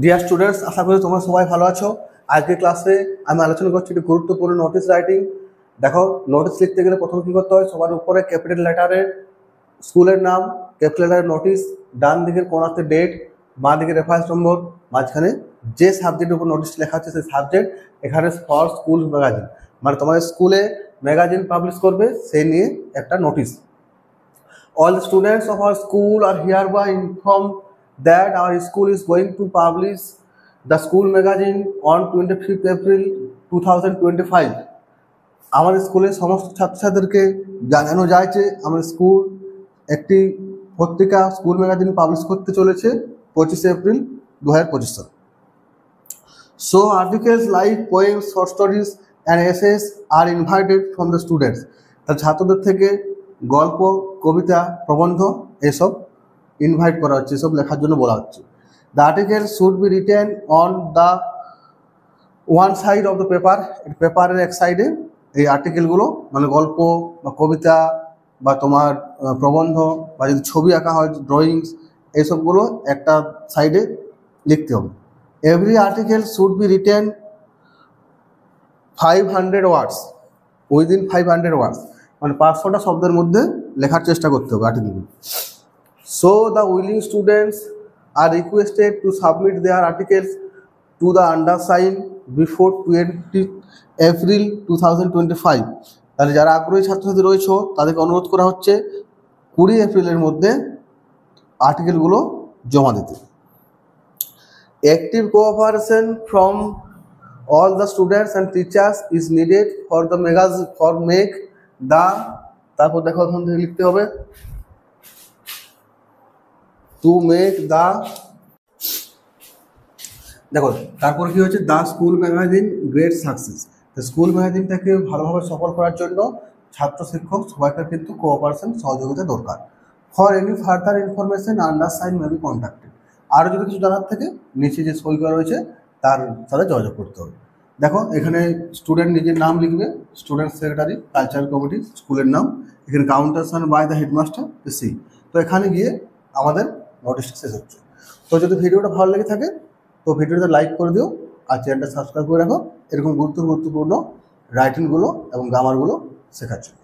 Dear students, আশা করি তোমরা সবাই ভালো আছো। আজকের ক্লাসে আমি আলোচনা করছি একটি গুরুত্বপূর্ণ নোটিশ রাইটিং। দেখো, নোটিশ লিখতে গেলে প্রথমে কী করতে হয়? সবার উপরে ক্যাপিটাল লেটারে স্কুলের নাম, ক্যাপিটাল লেটারে নোটিশ, ডান দিকের কোণাতে ডেট, বাঁ দিকে রেফারেন্স নম্বর, মাঝখানে যে সাবজেক্টের উপর নোটিশ লেখা আছে সেই সাবজেক্ট। এখানে ফর স্কুল ম্যাগাজিন, মানে তোমাদের স্কুলে ম্যাগাজিন পাবলিশ করবে সেই নিয়ে একটা notice. All the students of our school are hereby informed that our school is going to publish the school magazine on 25th April 2025. আমাদের স্কুলের সমস্ত ছাত্রছাত্রীদেরকে জানানো যায় যে আমাদের স্কুল একটি পত্রিকা স্কুল ম্যাগাজিন পাবলিশ করতে চলেছে 25শে এপ্রিল 2025 সাল। So articles like poems, short stories and essays are invited from the students. তার ছাত্রদের থেকে গল্প, কবিতা, প্রবন্ধ এসব ইনভাইট করা হচ্ছে, এসব লেখার জন্য বলা হচ্ছে। The article should be written on the one side of the paper. পেপারের এক সাইডে এই আর্টিকেলগুলো, মানে গল্প বা কবিতা বা তোমার প্রবন্ধ বা যদি ছবি আঁকা হয় ড্রয়িংস, এইসবগুলো একটা সাইডে লিখতে হবে। Every article should be written 500 words, within 500 words, মানে 500টা শব্দের মধ্যে লেখার চেষ্টা করতে হবে আর্টিকেলগুলো। So the willing students are requested to submit their articles to the undersigned before 20 April 2025। তাহলে যারা আগ্রহী ছাত্রছাত্রী রয়েছে তাদেরকে অনুরোধ করা হচ্ছে 20 এপ্রিলের মধ্যে আর্টিকেলগুলো জমা দিতে। Active cooperation from all the students and teachers is needed for the magazine for make the, তারপর দেখো এখান থেকে লিখতে হবে to make the, দেখো তারপর কি হচ্ছে, the school magazine great success. তো স্কুল ম্যাগাজিনটাকে ভালোভাবে সফল করার জন্য ছাত্র শিক্ষক সবাইকে কিন্তু কোঅপারেশন, সহযোগিতা দরকার। For any further information undersign may be contacted. আরও যদি কিছু জানার থাকে নিচে যে সই করা রয়েছে তার সাথে যোগাযোগ করতে হবে। দেখো এখানে স্টুডেন্ট নিজের নাম লিখবে, স্টুডেন্ট সেক্রেটারি, কালচারাল কমিটি, স্কুলের নাম, এখানে কাউন্টারসান বাই দ্য হেডমাস্টার সি। তো এখানে গিয়ে আমাদের নোটিশটা শেষ হচ্ছে। তো যদি ভিডিওটা ভালো লেগে থাকে তো ভিডিওটা লাইক করে দিও আর চ্যানেলটা সাবস্ক্রাইব করে রাখো এরকম গুরুত্বপূর্ণ রাইটিংগুলো এবং গ্রামারগুলো শেখার জন্য।